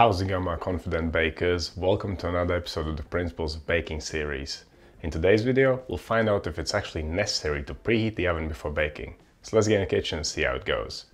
How's it going, my confident bakers? Welcome to another episode of the Principles of Baking series. In today's video, we'll find out if it's actually necessary to preheat the oven before baking. So let's get in the kitchen and see how it goes.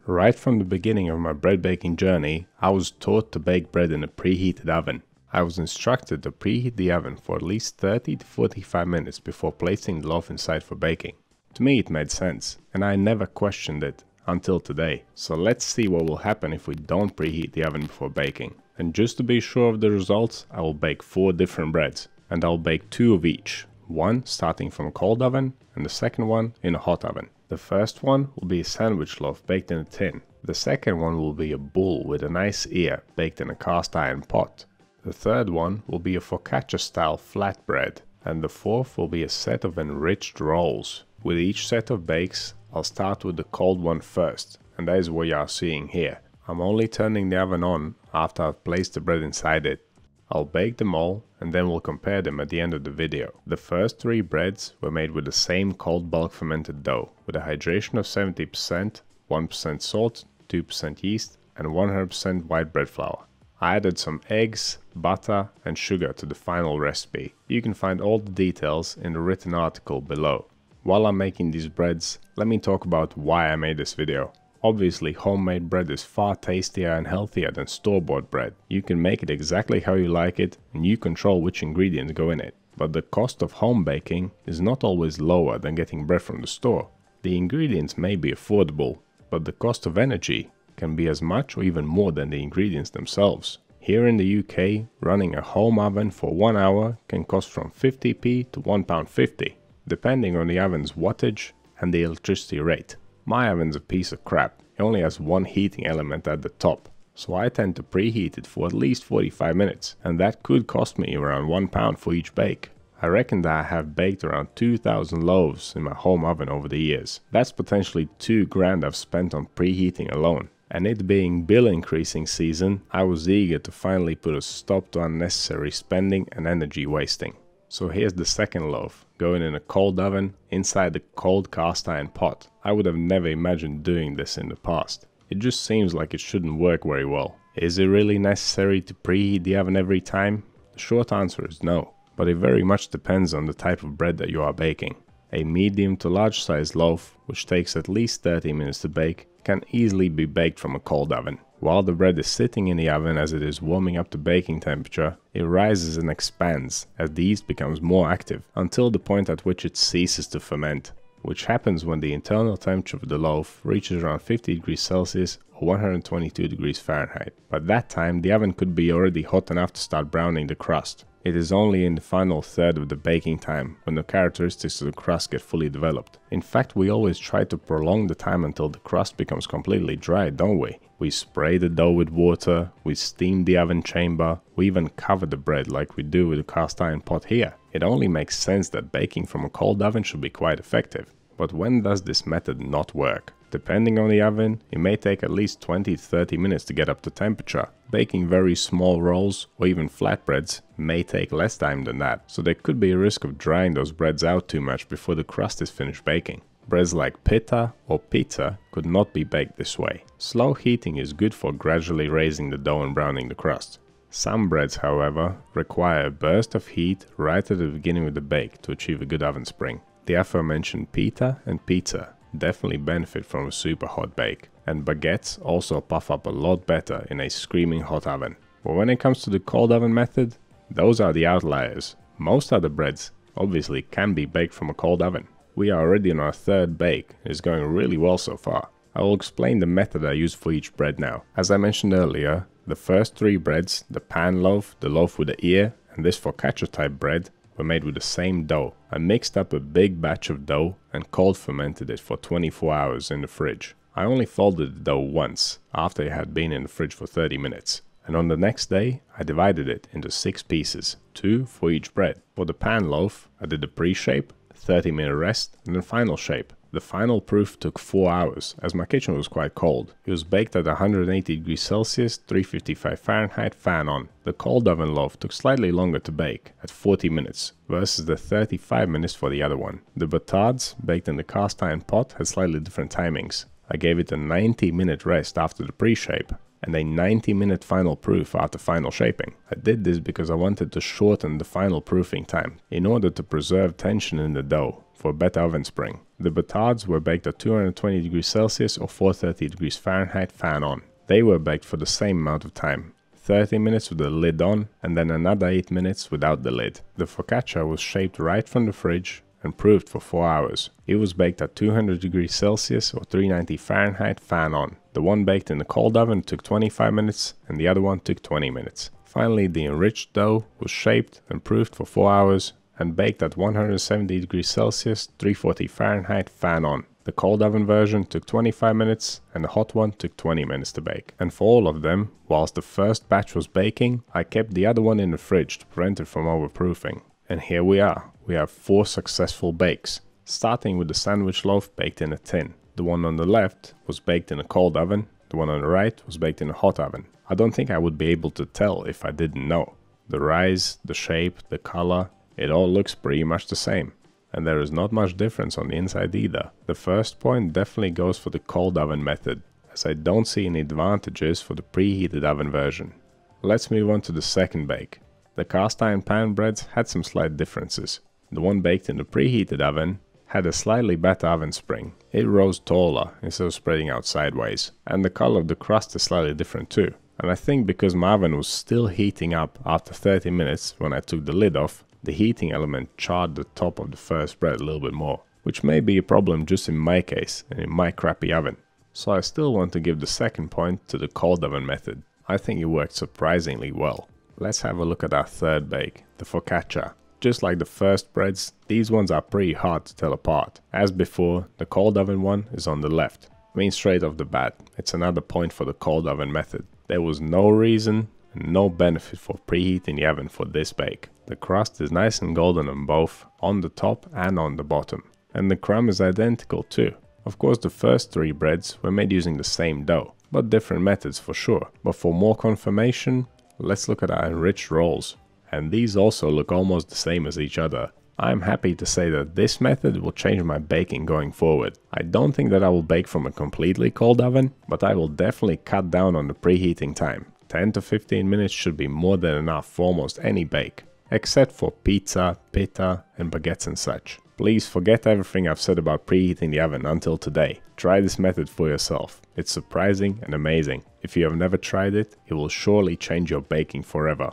Right from the beginning of my bread baking journey, I was taught to bake bread in a preheated oven. I was instructed to preheat the oven for at least 30 to 45 minutes before placing the loaf inside for baking. To me it made sense, and I never questioned it until today. So let's see what will happen if we don't preheat the oven before baking. And just to be sure of the results, I will bake 4 different breads, and I'll bake 2 of each. One starting from a cold oven and the second one in a hot oven. The first one will be a sandwich loaf baked in a tin. The second one will be a bull with a nice ear baked in a cast iron pot. The third one will be a focaccia style flatbread. And the fourth will be a set of enriched rolls. With each set of bakes, I'll start with the cold one first, and that is what you are seeing here. I'm only turning the oven on after I've placed the bread inside it. I'll bake them all and then we'll compare them at the end of the video. The first 3 breads were made with the same cold bulk fermented dough, with a hydration of 70%, 1% salt, 2% yeast and 100% white bread flour. I added some eggs, butter and sugar to the final recipe. You can find all the details in the written article below. While I'm making these breads, let me talk about why I made this video. Obviously, homemade bread is far tastier and healthier than store-bought bread. You can make it exactly how you like it and you control which ingredients go in it. But the cost of home baking is not always lower than getting bread from the store. The ingredients may be affordable, but the cost of energy can be as much or even more than the ingredients themselves. Here in the UK, running a home oven for 1 hour can cost from 50p to £1.50, depending on the oven's wattage and the electricity rate. My oven's a piece of crap. It only has one heating element at the top, so I tend to preheat it for at least 45 minutes, and that could cost me around £1 for each bake. I reckon that I have baked around 2,000 loaves in my home oven over the years. That's potentially £2,000 I've spent on preheating alone. And it being bill increasing season, I was eager to finally put a stop to unnecessary spending and energy wasting. So here's the second loaf, going in a cold oven inside the cold cast iron pot. I would have never imagined doing this in the past. It just seems like it shouldn't work very well. Is it really necessary to preheat the oven every time? The short answer is no, but it very much depends on the type of bread that you are baking. A medium to large size loaf, which takes at least 30 minutes to bake, can easily be baked from a cold oven. While the bread is sitting in the oven as it is warming up to baking temperature, it rises and expands as the yeast becomes more active until the point at which it ceases to ferment, which happens when the internal temperature of the loaf reaches around 50 degrees Celsius or 122 degrees Fahrenheit. By that time, the oven could be already hot enough to start browning the crust. It is only in the final third of the baking time when the characteristics of the crust get fully developed. In fact, we always try to prolong the time until the crust becomes completely dry, don't we? We spray the dough with water, we steam the oven chamber, we even cover the bread like we do with the cast iron pot here. It only makes sense that baking from a cold oven should be quite effective. But when does this method not work? Depending on the oven, it may take at least 20 to 30 minutes to get up to temperature. Baking very small rolls or even flatbreads may take less time than that, so there could be a risk of drying those breads out too much before the crust is finished baking. Breads like pita or pizza could not be baked this way. Slow heating is good for gradually raising the dough and browning the crust. Some breads, however, require a burst of heat right at the beginning of the bake to achieve a good oven spring. The aforementioned pita and pizza definitely benefit from a super hot bake, and baguettes also puff up a lot better in a screaming hot oven. But when it comes to the cold oven method, those are the outliers. Most other breads obviously can be baked from a cold oven. We are already on our 3rd bake, and it's going really well so far. I will explain the method I use for each bread now. As I mentioned earlier, the first 3 breads, the pan loaf, the loaf with the ear, and this focaccia type bread, were made with the same dough. I mixed up a big batch of dough and cold fermented it for 24 hours in the fridge. I only folded the dough once after it had been in the fridge for 30 minutes. And on the next day, I divided it into 6 pieces, 2 for each bread. For the pan loaf, I did the pre-shape, 30-minute rest, and then final shape. The final proof took 4 hours, as my kitchen was quite cold. It was baked at 180 degrees Celsius, 355 Fahrenheit, fan on. The cold oven loaf took slightly longer to bake, at 40 minutes, versus the 35 minutes for the other one. The batards, baked in the cast iron pot, had slightly different timings. I gave it a 90-minute rest after the pre-shape, and a 90-minute final proof after final shaping. I did this because I wanted to shorten the final proofing time in order to preserve tension in the dough for a better oven spring. The batards were baked at 220 degrees Celsius or 430 degrees Fahrenheit fan on. They were baked for the same amount of time, 30 minutes with the lid on and then another 8 minutes without the lid. The focaccia was shaped right from the fridge and proofed for 4 hours. It was baked at 200 degrees Celsius or 390 Fahrenheit fan on. The one baked in the cold oven took 25 minutes and the other one took 20 minutes. Finally, the enriched dough was shaped and proofed for 4 hours and baked at 170 degrees Celsius, 340 Fahrenheit fan on. The cold oven version took 25 minutes and the hot one took 20 minutes to bake. And for all of them, whilst the first batch was baking, I kept the other one in the fridge to prevent it from overproofing. And here we are. We have 4 successful bakes, starting with the sandwich loaf baked in a tin. The one on the left was baked in a cold oven, the one on the right was baked in a hot oven. I don't think I would be able to tell if I didn't know. The rise, the shape, the color, it all looks pretty much the same. And there is not much difference on the inside either. The first point definitely goes for the cold oven method, as I don't see any advantages for the preheated oven version. Let's move on to the second bake. The cast iron pan breads had some slight differences. The one baked in the preheated oven had a slightly better oven spring. It rose taller instead of spreading out sideways. And the color of the crust is slightly different too. And I think because my oven was still heating up after 30 minutes when I took the lid off, the heating element charred the top of the first bread a little bit more, which may be a problem just in my case and in my crappy oven. So I still want to give the second point to the cold oven method. I think it worked surprisingly well. Let's have a look at our third bake, the focaccia. Just like the first breads, these ones are pretty hard to tell apart. As before, the cold oven one is on the left. I mean, straight off the bat, it's another point for the cold oven method. There was no reason and no benefit for preheating the oven for this bake. The crust is nice and golden on both, on the top and on the bottom. And the crumb is identical too. Of course, the first 3 breads were made using the same dough, but different methods for sure. But for more confirmation, let's look at our enriched rolls. And these also look almost the same as each other. I'm happy to say that this method will change my baking going forward. I don't think that I will bake from a completely cold oven, but I will definitely cut down on the preheating time. 10 to 15 minutes should be more than enough for almost any bake, except for pizza, pita and baguettes and such. Please forget everything I've said about preheating the oven until today. Try this method for yourself. It's surprising and amazing. If you have never tried it, it will surely change your baking forever.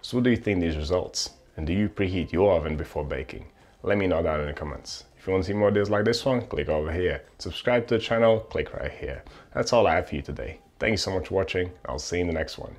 So what do you think of these results? And do you preheat your oven before baking? Let me know down in the comments. If you want to see more videos like this one, click over here. Subscribe to the channel, click right here. That's all I have for you today. Thank you so much for watching. I'll see you in the next one.